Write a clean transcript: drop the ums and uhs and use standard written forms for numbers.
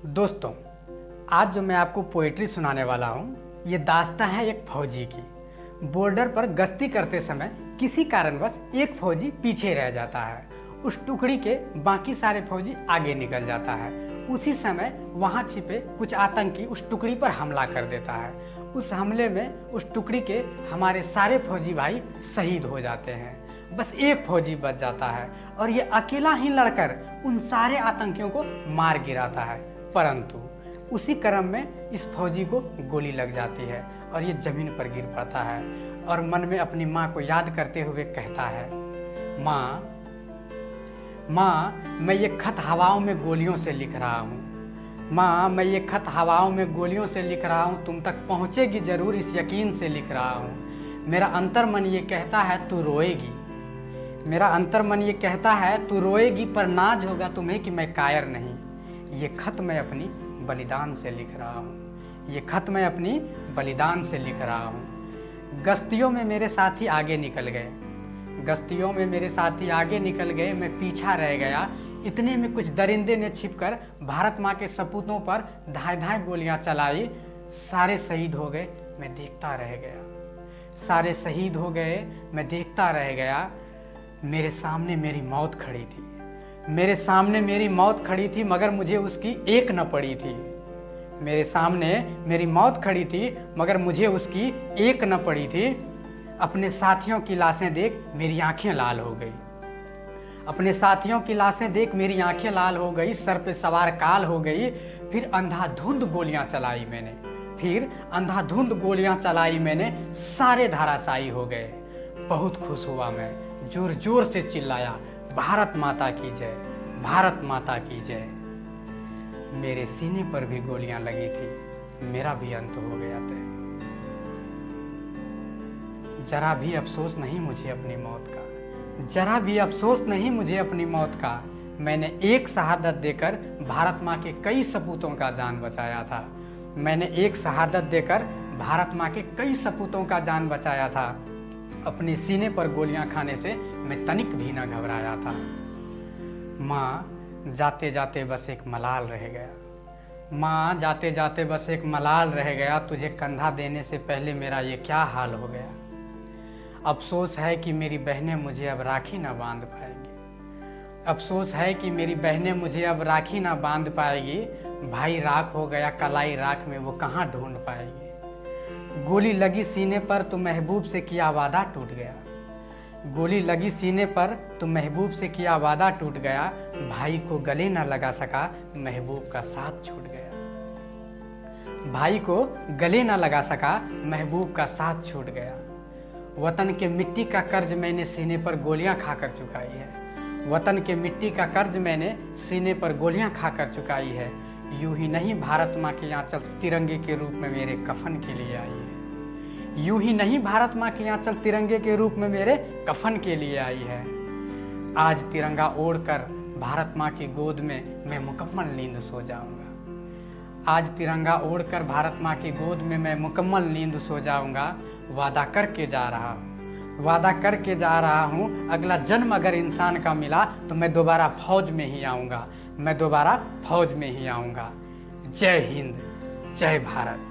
दोस्तों, आज जो मैं आपको पोएट्री सुनाने वाला हूँ, ये दास्तां है एक फौजी की। बॉर्डर पर गश्ती करते समय किसी कारणवश एक फौजी पीछे रह जाता है। उस टुकड़ी के बाकी सारे फौजी आगे निकल जाता है। उसी समय वहाँ छिपे कुछ आतंकी उस टुकड़ी पर हमला कर देता है। उस हमले में उस टुकड़ी के हमारे सारे फौजी भाई शहीद हो जाते हैं। बस एक फौजी बच जाता है और ये अकेला ही लड़कर उन सारे आतंकियों को मार गिराता है। परंतु उसी क्रम में इस फौजी को गोली लग जाती है और ये जमीन पर गिर पड़ता है और मन में अपनी माँ को याद करते हुए कहता है, माँ माँ, मैं ये खत हवाओं में गोलियों से लिख रहा हूँ। माँ, मैं ये खत हवाओं में गोलियों से लिख रहा हूँ, तुम तक पहुँचेगी ज़रूर इस यकीन से लिख रहा हूँ। मेरा अंतर्मन ये कहता है तू रोएगी। मेरा अंतर्मन ये कहता है तू रोएगी, पर नाज होगा तुम्हें कि मैं कायर नहीं। ये खत मैं अपनी बलिदान से लिख रहा हूँ। ये खत मैं अपनी बलिदान से लिख रहा हूँ। गश्तियों में मेरे साथी आगे निकल गए। गश्तियों में मेरे साथी आगे निकल गए, मैं पीछा रह गया। इतने में कुछ दरिंदे ने छिपकर भारत माँ के सपूतों पर धाए धाए गोलियाँ चलाई। सारे शहीद हो गए, मैं देखता रह गया। सारे शहीद हो गए, मैं देखता रह गया। मेरे सामने मेरी मौत खड़ी थी। मेरे सामने मेरी मौत खड़ी थी, मगर मुझे उसकी एक न पड़ी थी। मेरे सामने मेरी मौत खड़ी थी, मगर मुझे उसकी एक न पड़ी थी। अपने साथियों की लाशें देख मेरी आंखें लाल हो गई। अपने साथियों की लाशें देख मेरी आंखें लाल हो गई। सर पे सवार काल हो गई। फिर अंधाधुंध गोलियां चलाई मैंने। फिर अंधाधुंध गोलियां चलाई मैंने। सारे धराशायी हो गए। बहुत खुश हुआ मैं, जोर जोर से चिल्लाया, भारत माता की जय, भारत माता की जय। मेरे सीने पर भी गोलियां लगी थी, मेरा भी अंत हो गया तय। जरा भी अफसोस नहीं मुझे अपनी मौत का। जरा भी अफसोस नहीं मुझे अपनी मौत का। मैंने एक शहादत देकर भारत माँ के कई सपूतों का जान बचाया था। मैंने एक शहादत देकर भारत माँ के कई सपूतों का जान बचाया था। अपने सीने पर गोलियां खाने से मैं तनिक भी न घबराया था। माँ, जाते जाते बस एक मलाल रह गया। माँ, जाते जाते बस एक मलाल रह गया। तुझे कंधा देने से पहले मेरा ये क्या हाल हो गया। अफसोस है कि मेरी बहनें मुझे अब राखी न बांध पाएगी। अफसोस है कि मेरी बहनें मुझे अब राखी न बांध पाएगी। भाई राख हो गया, कलाई राख में वो कहाँ ढूंढ पाएगी। गोली लगी सीने पर तो महबूब से किया वादा टूट गया। गोली लगी सीने पर तो महबूब से किया वादा टूट गया। भाई को गले न लगा सका, महबूब का साथ छूट गया। भाई को गले न लगा सका, महबूब का साथ छूट गया। वतन के मिट्टी का कर्ज मैंने सीने पर गोलियां खाकर चुकाई है। वतन के मिट्टी का कर्ज मैंने सीने पर गोलियां खाकर चुकाई है। यूं ही नहीं भारत माँ की आंचल तिरंगे के रूप में मेरे कफन के लिए आई है। यूं ही नहीं भारत माँ की आंचल तिरंगे के रूप में मेरे कफन के लिए आई है। आज तिरंगा ओढ़कर भारत माँ की गोद में मैं मुकम्मल नींद सो जाऊंगा। आज तिरंगा ओढ़कर भारत माँ की गोद में मैं मुकम्मल नींद सो जाऊंगा। वादा करके जा रहा हूँ, वादा करके जा रहा हूँ, अगला जन्म अगर इंसान का मिला तो मैं दोबारा फौज में ही आऊँगा। मैं दोबारा फौज में ही आऊँगा। जय हिंद, जय भारत।